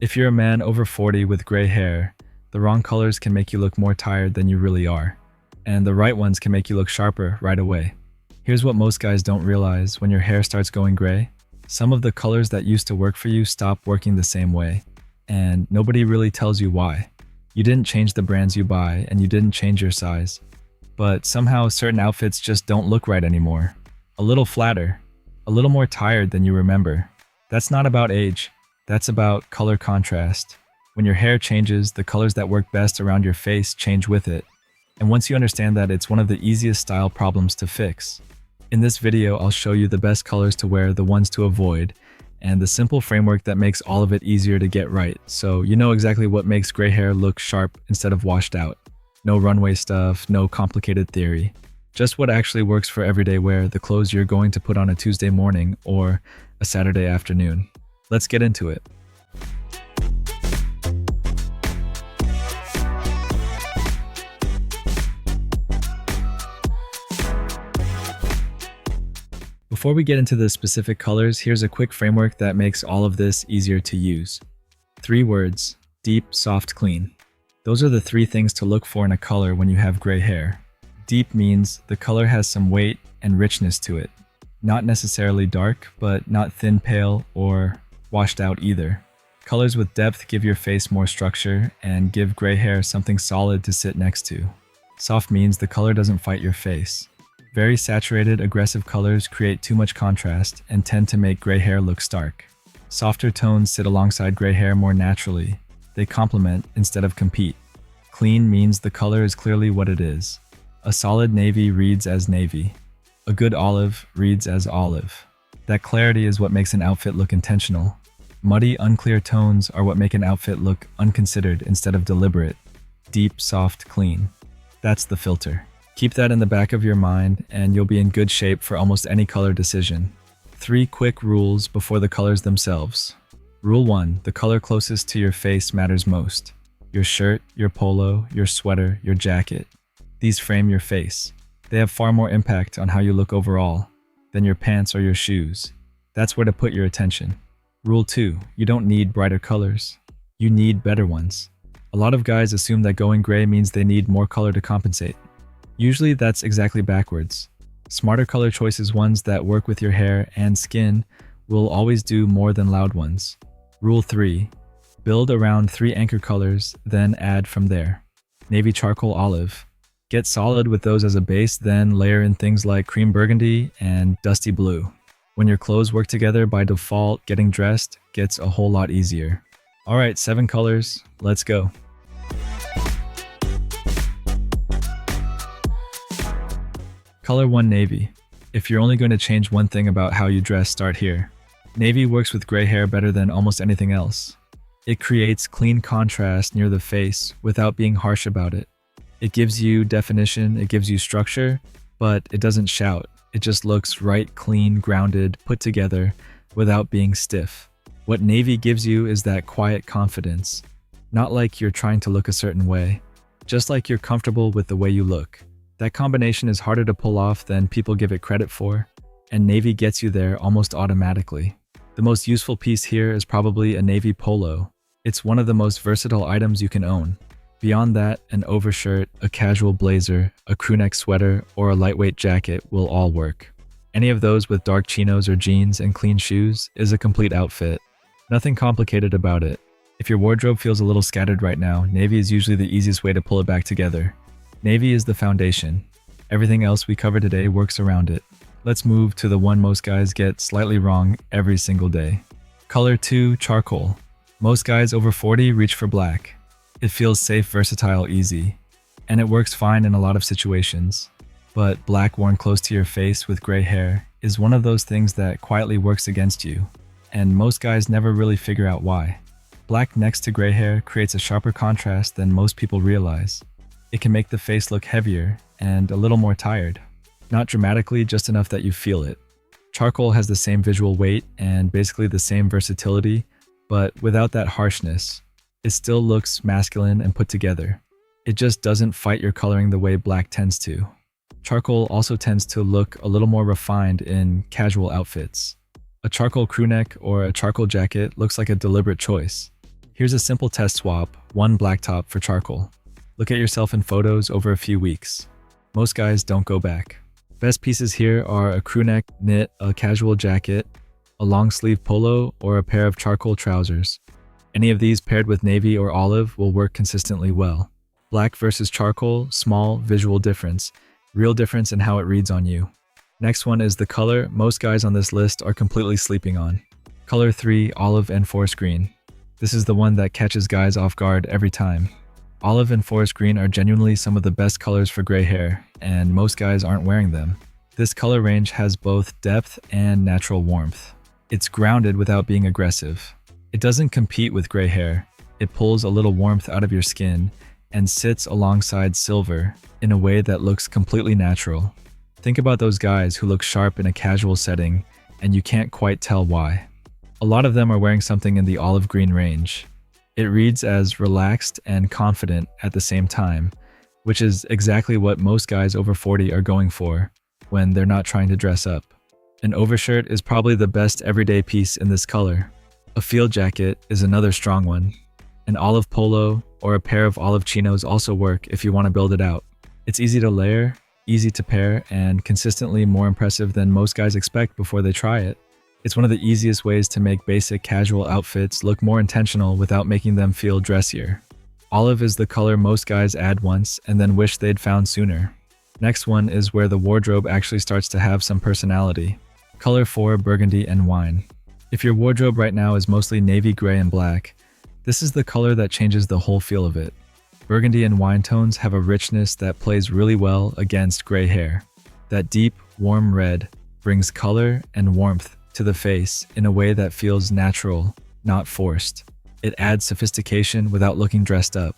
If you're a man over 40 with gray hair, the wrong colors can make you look more tired than you really are, and the right ones can make you look sharper right away. Here's what most guys don't realize: when your hair starts going gray, some of the colors that used to work for you stop working the same way, and nobody really tells you why. You didn't change the brands you buy, and you didn't change your size, but somehow certain outfits just don't look right anymore. A little flatter, a little more tired than you remember. That's not about age, that's about color contrast. When your hair changes, the colors that work best around your face change with it. And once you understand that, it's one of the easiest style problems to fix. In this video, I'll show you the best colors to wear, the ones to avoid, and the simple framework that makes all of it easier to get right, so you know exactly what makes gray hair look sharp instead of washed out. No runway stuff, no complicated theory. Just what actually works for everyday wear, the clothes you're going to put on a Tuesday morning or a Saturday afternoon. Let's get into it. Before we get into the specific colors, here's a quick framework that makes all of this easier to use. 3 words: deep, soft, clean. Those are the 3 things to look for in a color when you have gray hair. Deep means the color has some weight and richness to it. Not necessarily dark, but not thin pale or washed out either. Colors with depth give your face more structure and give gray hair something solid to sit next to. Soft means the color doesn't fight your face. Very saturated, aggressive colors create too much contrast and tend to make gray hair look stark. Softer tones sit alongside gray hair more naturally. They complement instead of compete. Clean means the color is clearly what it is. A solid navy reads as navy. A good olive reads as olive. That clarity is what makes an outfit look intentional. Muddy, unclear tones are what make an outfit look unconsidered instead of deliberate. Deep, soft, clean. That's the filter. Keep that in the back of your mind and you'll be in good shape for almost any color decision. 3 quick rules before the colors themselves. Rule 1, the color closest to your face matters most. Your shirt, your polo, your sweater, your jacket. These frame your face. They have far more impact on how you look overall than your pants or your shoes. That's where to put your attention. Rule 2, you don't need brighter colors. You need better ones. A lot of guys assume that going gray means they need more color to compensate. Usually that's exactly backwards. Smarter color choices, ones that work with your hair and skin, will always do more than loud ones. Rule 3, build around 3 anchor colors, then add from there. Navy, charcoal, olive. Get solid with those as a base, then layer in things like cream burgundy and dusty blue. When your clothes work together by default, getting dressed gets a whole lot easier. Alright, 7 colors, let's go. Color 1, navy. If you're only going to change one thing about how you dress, start here. Navy works with gray hair better than almost anything else. It creates clean contrast near the face without being harsh about it. It gives you definition, it gives you structure, but it doesn't shout. It just looks right, clean, grounded, put together, without being stiff. What navy gives you is that quiet confidence. Not like you're trying to look a certain way, just like you're comfortable with the way you look. That combination is harder to pull off than people give it credit for, and navy gets you there almost automatically. The most useful piece here is probably a navy polo. It's one of the most versatile items you can own. Beyond that, an overshirt, a casual blazer, a crewneck sweater, or a lightweight jacket will all work. Any of those with dark chinos or jeans and clean shoes is a complete outfit. Nothing complicated about it. If your wardrobe feels a little scattered right now, navy is usually the easiest way to pull it back together. Navy is the foundation. Everything else we cover today works around it. Let's move to the one most guys get slightly wrong every single day. Color 2, charcoal. Most guys over 40 reach for black. It feels safe, versatile, easy. And it works fine in a lot of situations. But black worn close to your face with gray hair is one of those things that quietly works against you. And most guys never really figure out why. Black next to gray hair creates a sharper contrast than most people realize. It can make the face look heavier and a little more tired. Not dramatically, just enough that you feel it. Charcoal has the same visual weight and basically the same versatility, but without that harshness. It still looks masculine and put together. It just doesn't fight your coloring the way black tends to. Charcoal also tends to look a little more refined in casual outfits. A charcoal crewneck or a charcoal jacket looks like a deliberate choice. Here's a simple test swap, one blacktop for charcoal. Look at yourself in photos over a few weeks. Most guys don't go back. Best pieces here are a crewneck knit, a casual jacket, a long sleeve polo, or a pair of charcoal trousers. Any of these paired with navy or olive will work consistently well. Black versus charcoal, small visual difference, real difference in how it reads on you. Next one is the color most guys on this list are completely sleeping on. Color 3, olive and forest green. This is the one that catches guys off guard every time. Olive and forest green are genuinely some of the best colors for gray hair, and most guys aren't wearing them. This color range has both depth and natural warmth. It's grounded without being aggressive. It doesn't compete with gray hair. It pulls a little warmth out of your skin and sits alongside silver in a way that looks completely natural. Think about those guys who look sharp in a casual setting and you can't quite tell why. A lot of them are wearing something in the olive green range. It reads as relaxed and confident at the same time, which is exactly what most guys over 40 are going for when they're not trying to dress up. An overshirt is probably the best everyday piece in this color. A field jacket is another strong one. An olive polo or a pair of olive chinos also work if you want to build it out. It's easy to layer, easy to pair, and consistently more impressive than most guys expect before they try it. It's one of the easiest ways to make basic casual outfits look more intentional without making them feel dressier. Olive is the color most guys add once and then wish they'd found sooner. Next one is where the wardrobe actually starts to have some personality. Color 4, burgundy and wine. If your wardrobe right now is mostly navy, gray, and black, this is the color that changes the whole feel of it. Burgundy and wine tones have a richness that plays really well against gray hair. That deep, warm red brings color and warmth to the face in a way that feels natural, not forced. It adds sophistication without looking dressed up.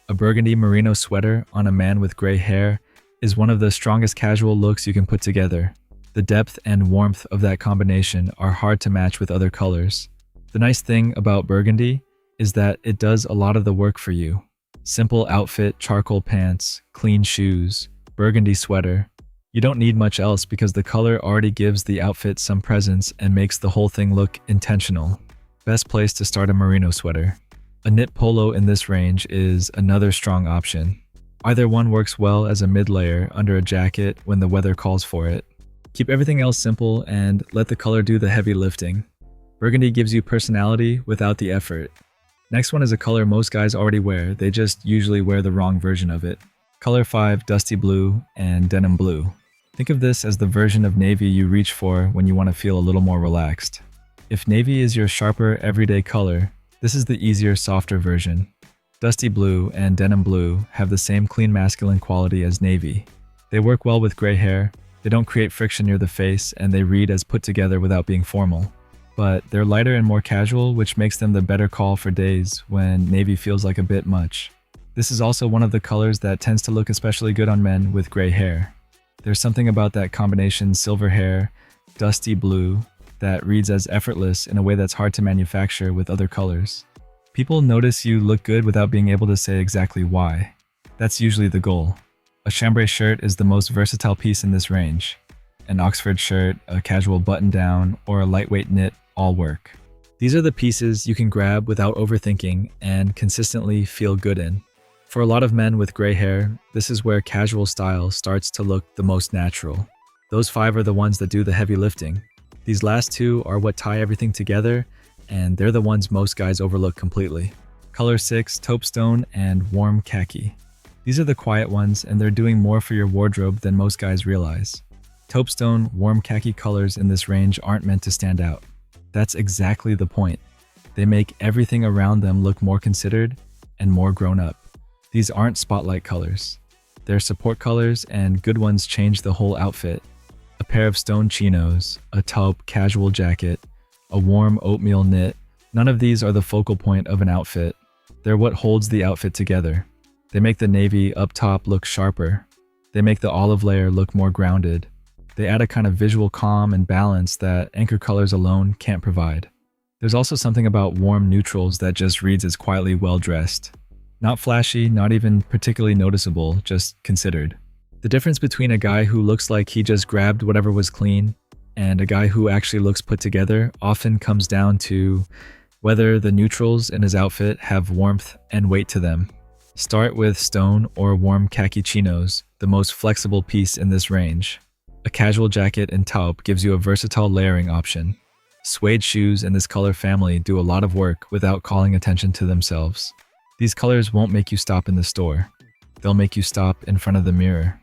A burgundy merino sweater on a man with gray hair is one of the strongest casual looks you can put together. The depth and warmth of that combination are hard to match with other colors. The nice thing about burgundy is that it does a lot of the work for you. Simple outfit, charcoal pants, clean shoes, burgundy sweater. You don't need much else because the color already gives the outfit some presence and makes the whole thing look intentional. Best place to start a merino sweater. A knit polo in this range is another strong option. Either one works well as a mid-layer under a jacket when the weather calls for it. Keep everything else simple and let the color do the heavy lifting. Burgundy gives you personality without the effort. Next one is a color most guys already wear, they just usually wear the wrong version of it. Color 5, dusty blue and denim blue. Think of this as the version of navy you reach for when you want to feel a little more relaxed. If navy is your sharper, everyday color, this is the easier, softer version. Dusty blue and denim blue have the same clean masculine quality as navy. They work well with gray hair, they don't create friction near the face, and they read as put together without being formal. But they're lighter and more casual, which makes them the better call for days when navy feels like a bit much. This is also one of the colors that tends to look especially good on men with gray hair. There's something about that combination silver hair, dusty blue, that reads as effortless in a way that's hard to manufacture with other colors. People notice you look good without being able to say exactly why. That's usually the goal. A chambray shirt is the most versatile piece in this range. An Oxford shirt, a casual button-down, or a lightweight knit all work. These are the pieces you can grab without overthinking and consistently feel good in. For a lot of men with gray hair, this is where casual style starts to look the most natural. Those 5 are the ones that do the heavy lifting. These last 2 are what tie everything together, and they're the ones most guys overlook completely. Color 6, taupestone and warm khaki. These are the quiet ones, and they're doing more for your wardrobe than most guys realize. Taupestone, warm khaki colors in this range aren't meant to stand out. That's exactly the point. They make everything around them look more considered and more grown up. These aren't spotlight colors. They're support colors, and good ones change the whole outfit. A pair of stone chinos, a taupe casual jacket, a warm oatmeal knit. None of these are the focal point of an outfit. They're what holds the outfit together. They make the navy up top look sharper. They make the olive layer look more grounded. They add a kind of visual calm and balance that anchor colors alone can't provide. There's also something about warm neutrals that just reads as quietly well-dressed. Not flashy, not even particularly noticeable, just considered. The difference between a guy who looks like he just grabbed whatever was clean and a guy who actually looks put together often comes down to whether the neutrals in his outfit have warmth and weight to them. Start with stone or warm khaki chinos, the most flexible piece in this range. A casual jacket in taupe gives you a versatile layering option. Suede shoes in this color family do a lot of work without calling attention to themselves. These colors won't make you stop in the store. They'll make you stop in front of the mirror.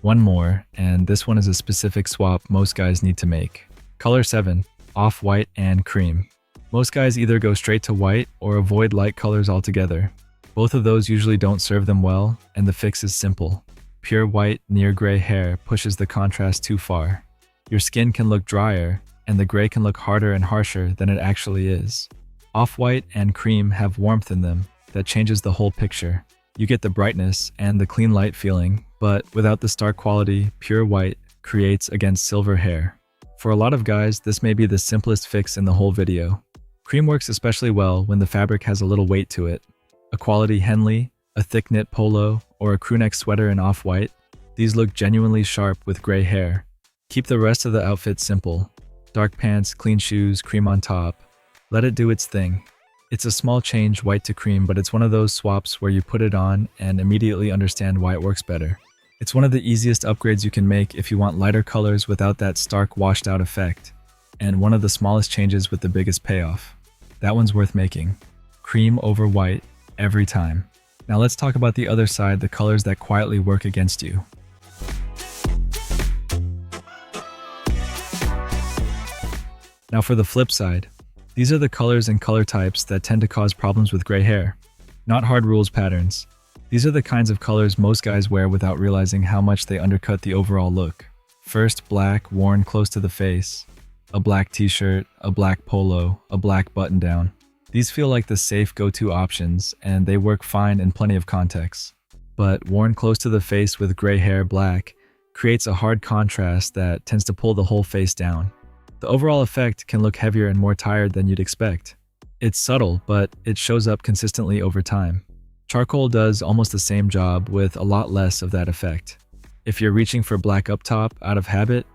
One more, and this one is a specific swap most guys need to make. Color 7, off-white and cream. Most guys either go straight to white or avoid light colors altogether. Both of those usually don't serve them well, and the fix is simple. Pure white near gray hair pushes the contrast too far. Your skin can look drier, and the gray can look harder and harsher than it actually is. Off-white and cream have warmth in them that changes the whole picture. You get the brightness and the clean light feeling, but without the stark quality pure white creates against silver hair. For a lot of guys, this may be the simplest fix in the whole video. Cream works especially well when the fabric has a little weight to it. A quality Henley, a thick knit polo, or a crewneck sweater in off-white, these look genuinely sharp with gray hair. Keep the rest of the outfit simple. Dark pants, clean shoes, cream on top. Let it do its thing. It's a small change, white to cream, but it's one of those swaps where you put it on and immediately understand why it works better. It's one of the easiest upgrades you can make if you want lighter colors without that stark washed out effect. And one of the smallest changes with the biggest payoff. That one's worth making. Cream over white, every time. Now let's talk about the other side, the colors that quietly work against you. Now for the flip side. These are the colors and color types that tend to cause problems with gray hair. Not hard rules patterns. These are the kinds of colors most guys wear without realizing how much they undercut the overall look. First, black, worn close to the face. A black t-shirt, a black polo, a black button-down. These feel like the safe go-to options, and they work fine in plenty of contexts. But worn close to the face with gray hair black creates a hard contrast that tends to pull the whole face down. The overall effect can look heavier and more tired than you'd expect. It's subtle, but it shows up consistently over time. Charcoal does almost the same job with a lot less of that effect. If you're reaching for black up top out of habit,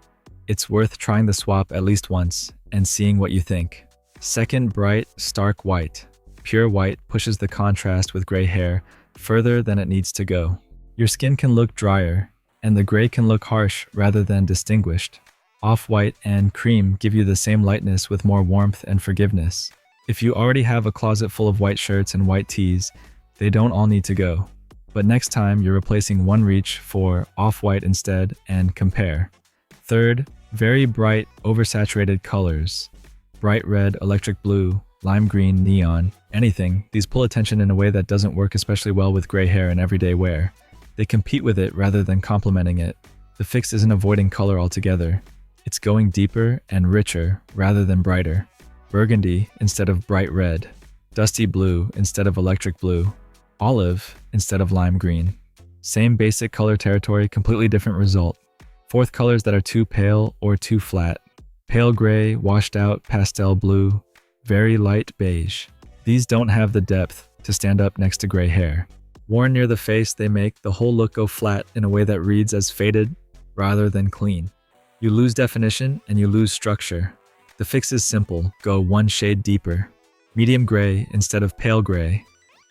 it's worth trying the swap at least once and seeing what you think. Second, bright, stark white. Pure white pushes the contrast with gray hair further than it needs to go. Your skin can look drier, and the gray can look harsh rather than distinguished. Off-white and cream give you the same lightness with more warmth and forgiveness. If you already have a closet full of white shirts and white tees, they don't all need to go. But next time you're replacing one reach for off-white instead and compare. Third, very bright, oversaturated colors. Bright red, electric blue, lime green, neon, anything. These pull attention in a way that doesn't work especially well with gray hair in everyday wear. They compete with it rather than complementing it. The fix isn't avoiding color altogether. It's going deeper and richer rather than brighter. Burgundy instead of bright red. Dusty blue instead of electric blue. Olive instead of lime green. Same basic color territory, completely different result. Fourth, colors that are too pale or too flat. Pale gray, washed out, pastel blue, very light beige. These don't have the depth to stand up next to gray hair. Worn near the face, they make the whole look go flat in a way that reads as faded rather than clean. You lose definition and you lose structure. The fix is simple, go one shade deeper. Medium gray instead of pale gray.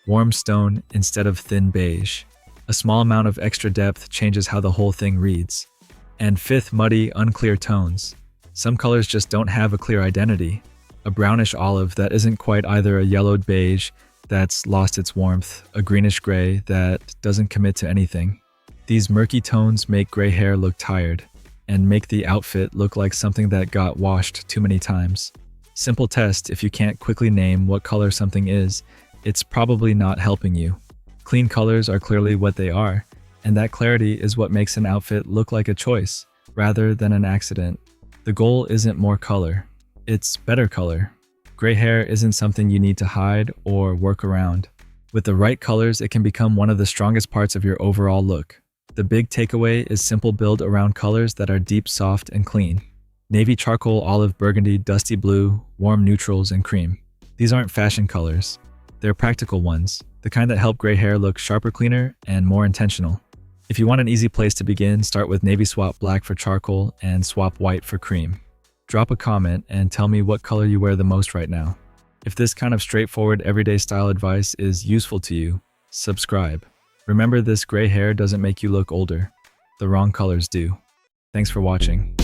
Warm stone instead of thin beige. A small amount of extra depth changes how the whole thing reads. And fifth, muddy, unclear tones. Some colors just don't have a clear identity. A brownish olive that isn't quite either a yellowed beige that's lost its warmth, a greenish gray that doesn't commit to anything. These murky tones make gray hair look tired and make the outfit look like something that got washed too many times. Simple test: if you can't quickly name what color something is, it's probably not helping you. Clean colors are clearly what they are, and that clarity is what makes an outfit look like a choice rather than an accident. The goal isn't more color, it's better color. Gray hair isn't something you need to hide or work around. With the right colors, it can become one of the strongest parts of your overall look. The big takeaway is simple build around colors that are deep, soft, and clean. Navy, charcoal, olive, burgundy, dusty blue, warm neutrals, and cream. These aren't fashion colors. They're practical ones, the kind that help gray hair look sharper, cleaner, and more intentional. If you want an easy place to begin, start with navy swap black for charcoal and swap white for cream. Drop a comment and tell me what color you wear the most right now. If this kind of straightforward everyday style advice is useful to you, subscribe. Remember, this gray hair doesn't make you look older. The wrong colors do. Thanks for watching.